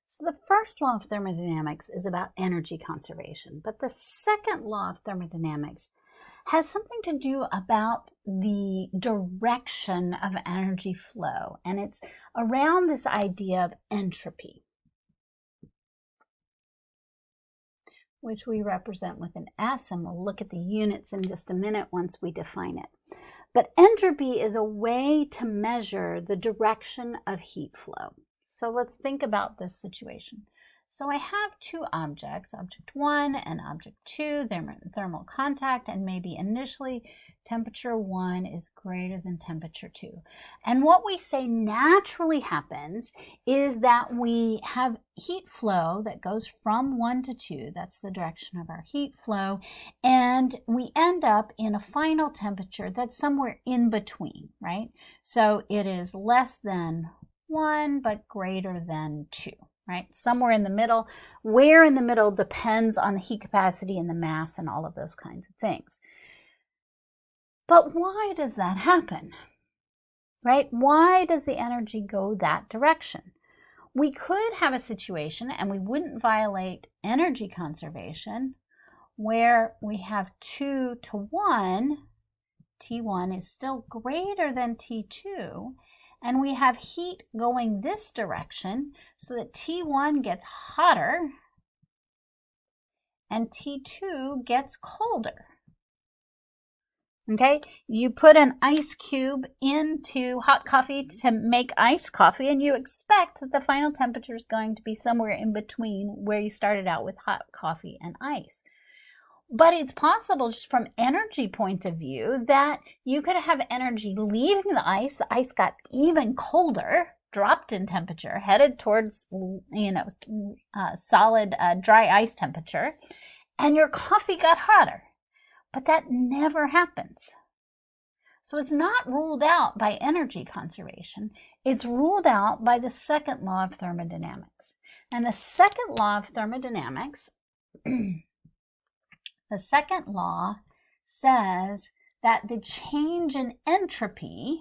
So the first law of thermodynamics is about energy conservation, but the second law of thermodynamics has something to do about the direction of energy flow, and it's around this idea of entropy, which we represent with an S, and we'll look at the units in just a minute once we define it. But entropy is a way to measure the direction of heat flow. So let's think about this situation. So I have two objects, object 1 and object 2, they're in thermal contact, and maybe initially temperature 1 is greater than temperature 2. And what we say naturally happens is that we have heat flow that goes from 1 to 2, that's the direction of our heat flow, and we end up in a final temperature that's somewhere in between, right? So it is less than 1 but greater than 2. Right? Somewhere in the middle. Where in the middle depends on the heat capacity and the mass and all of those kinds of things. But why does that happen? Right? Why does the energy go that direction? We could have a situation, and we wouldn't violate energy conservation, where we have 2 to 1, T1 is still greater than T2, and we have heat going this direction so that T1 gets hotter and T2 gets colder. Okay, you put an ice cube into hot coffee to make iced coffee, and you expect that the final temperature is going to be somewhere in between where you started out with hot coffee and ice. But it's possible, just from energy point of view, that you could have energy leaving the ice got even colder, dropped in temperature, headed towards, solid dry ice temperature, and your coffee got hotter. But that never happens. So it's not ruled out by energy conservation. It's ruled out by the second law of thermodynamics. And the second law of thermodynamics the second law says that the change in entropy,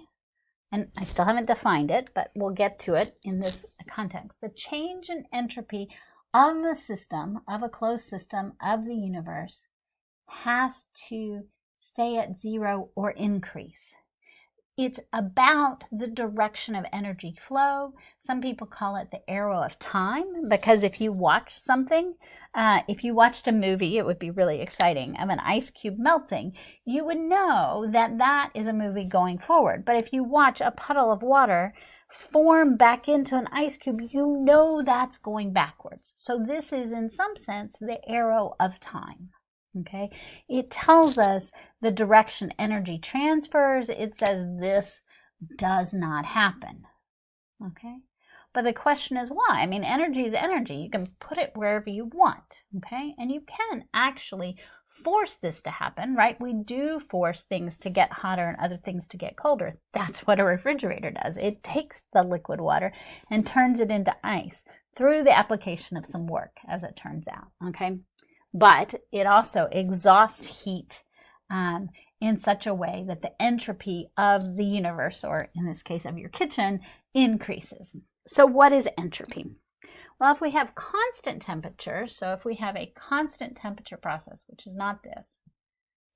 and I still haven't defined it, but we'll get to it in this context, the change in entropy of the system, of a closed system, of the universe, has to stay at 0 or increase. It's about the direction of energy flow. Some people call it the arrow of time, because if you watch something, if you watched a movie, it would be really exciting, of an ice cube melting, you would know that that is a movie going forward. But if you watch a puddle of water form back into an ice cube, you know that's going backwards. So this is, in some sense, the arrow of time. Okay, it tells us the direction energy transfers. It says this does not happen. Okay, but the question is why? I mean, energy is energy. You can put it wherever you want. Okay, and you can actually force this to happen, right? We do force things to get hotter and other things to get colder. That's what a refrigerator does. It takes the liquid water and turns it into ice through the application of some work, as it turns out. Okay. But it also exhausts heat in such a way that the entropy of the universe, or in this case of your kitchen, increases. So what is entropy? Well, if we have constant temperature, so if we have a constant temperature process, which is not this,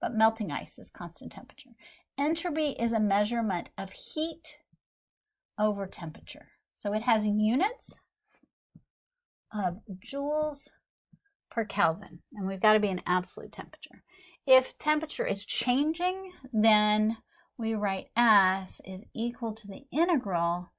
but melting ice is constant temperature, entropy is a measurement of heat over temperature. So it has units of joules per Kelvin, and we've got to be in absolute temperature. If temperature is changing, then we write S is equal to the integral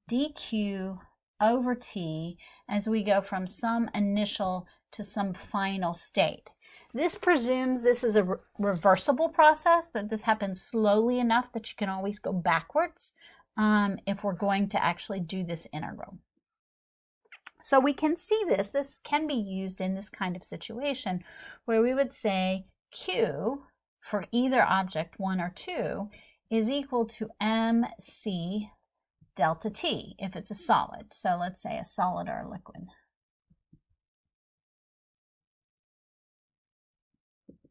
dq over T as we go from some initial to some final state. This presumes this is a reversible process, that this happens slowly enough that you can always go backwards if we're going to actually do this integral. So we can see this can be used in this kind of situation where we would say Q for either object 1 or 2 is equal to mc delta T if it's a solid. So let's say a solid or a liquid.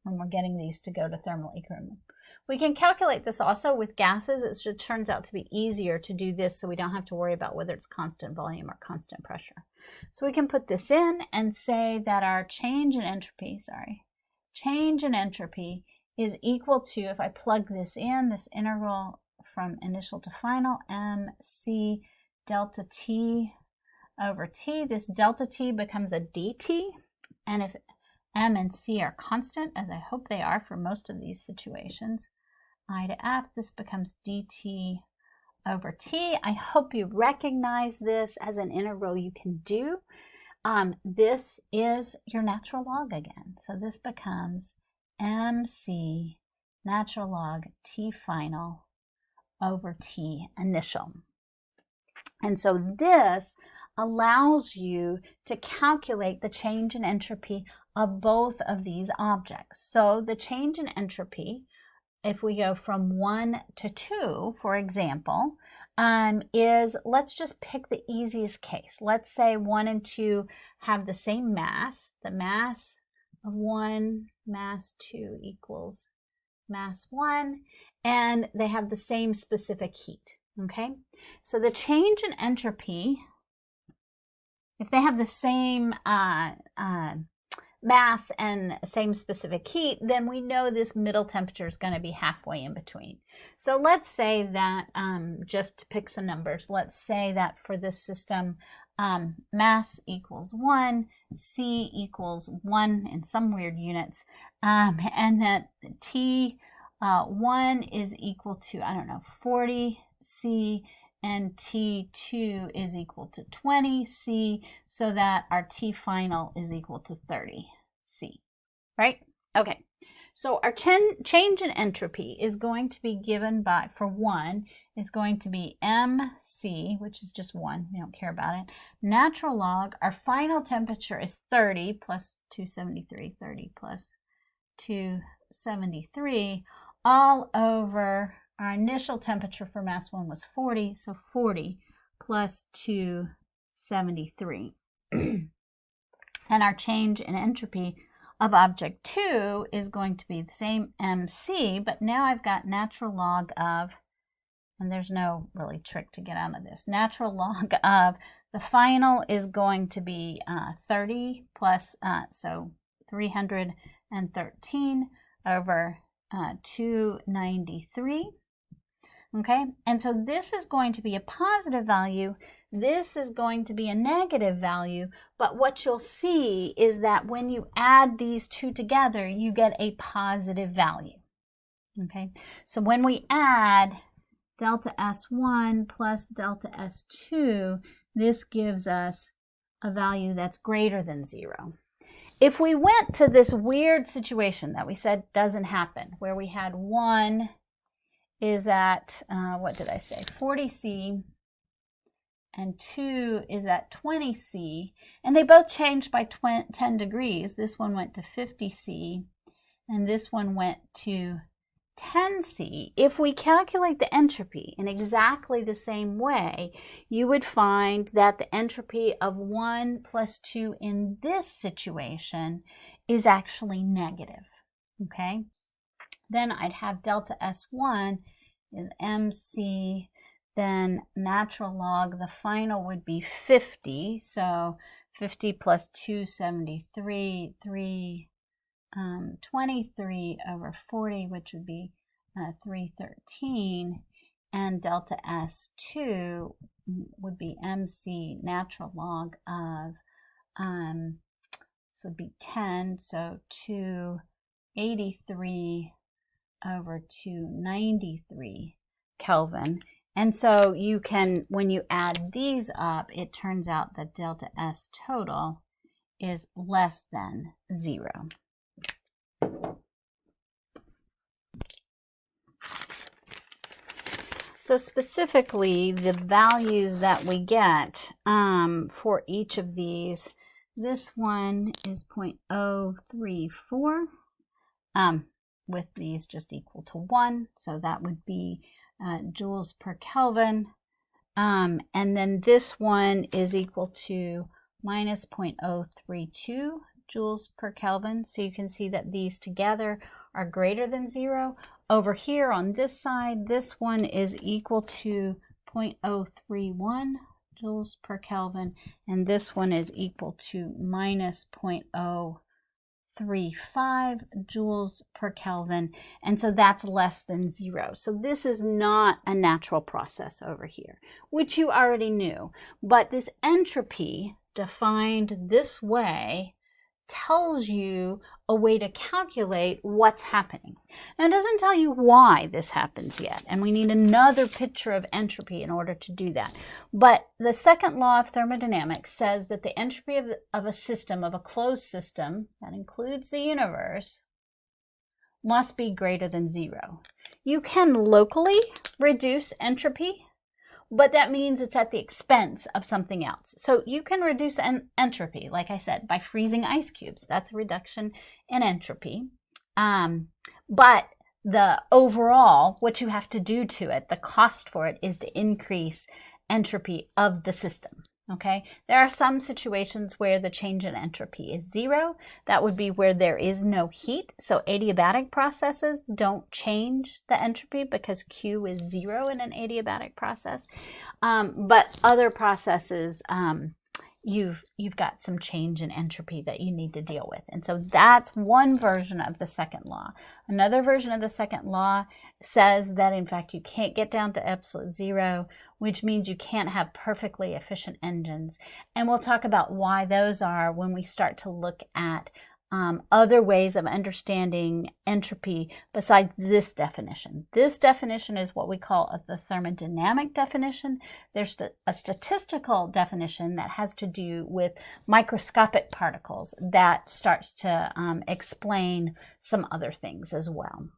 And we're getting these to go to thermal equilibrium. We can calculate this also with gases. It just turns out to be easier to do this so we don't have to worry about whether it's constant volume or constant pressure. So we can put this in and say that our change in entropy is equal to, if I plug this in, this integral from initial to final, mc delta t over t. This delta t becomes a dt, and if m and c are constant, as I hope they are for most of these situations, I to f, this becomes dt over t. I hope you recognize this as an integral you can do. This is your natural log again. So this becomes mc natural log t final over t initial. And so this allows you to calculate the change in entropy of both of these objects. So the change in entropy, if we go from 1 to 2, for example, is, let's just pick the easiest case. Let's say 1 and 2 have the same mass. The mass of 1, mass 2 equals mass 1, and they have the same specific heat, okay? So the change in entropy, if they have the same mass and same specific heat, then we know this middle temperature is going to be halfway in between. So let's say that, just to pick some numbers, let's say that for this system, mass equals 1, C equals 1 in some weird units, and that T1 is equal to, I don't know, 40 C, and T2 is equal to 20 C, so that our T final is equal to 30 C, right? Okay, so our change in entropy is going to be given by, for 1, is going to be MC, which is just 1, we don't care about it, natural log, our final temperature is 30 plus 273, 30 plus 273, all over our initial temperature for mass 1 was 40, so 40 plus 273. And our change in entropy of object 2 is going to be the same MC, but now I've got natural log of, and there's no really trick to get out of this, natural log of the final is going to be 30 plus, so 313 over 293. Okay, and so this is going to be a positive value, this is going to be a negative value, but what you'll see is that when you add these two together, you get a positive value. Okay, so when we add delta S1 plus delta S2, this gives us a value that's greater than 0. If we went to this weird situation that we said doesn't happen, where we had 1 is at, what did I say, 40 C, and 2 is at 20 C, and they both changed by 10 degrees. This one went to 50 C, and this one went to 10 C. If we calculate the entropy in exactly the same way, you would find that the entropy of 1 plus 2 in this situation is actually negative, okay? Then I'd have delta S1 is MC, then natural log, the final would be 50, so 50 plus 273, 323 over 40, which would be 313, and delta S2 would be MC natural log of, this would be 10, so 283 over 293 Kelvin. And so you can, when you add these up, it turns out that delta S total is less than 0. So specifically, the values that we get for each of these, this one is 0.034, with these just equal to 1, so that would be joules per Kelvin. And then this one is equal to minus 0.032 joules per Kelvin. So you can see that these together are greater than 0. over here on this side, this one is equal to 0.031 joules per Kelvin, and this one is equal to minus 0.035 joules per Kelvin, and so that's less than 0. So this is not a natural process over here, which you already knew. But this entropy, defined this way, tells you a way to calculate what's happening. Now, it doesn't tell you why this happens yet, and we need another picture of entropy in order to do that. But the second law of thermodynamics says that the entropy of a system, of a closed system, that includes the universe, must be greater than 0. You can locally reduce entropy, but that means it's at the expense of something else. So you can reduce entropy, like I said, by freezing ice cubes. That's a reduction in entropy. But the overall, what you have to do to it, the cost for it, is to increase entropy of the system. Okay, there are some situations where the change in entropy is 0. That would be where there is no heat. So adiabatic processes don't change the entropy because Q is 0 in an adiabatic process. But other processes, you've got some change in entropy that you need to deal with. And so that's one version of the second law. Another version of the second law says that, in fact, you can't get down to absolute 0, which means you can't have perfectly efficient engines. And we'll talk about why those are when we start to look at other ways of understanding entropy besides this definition. This definition is what we call the thermodynamic definition. There's a statistical definition that has to do with microscopic particles that starts to explain some other things as well.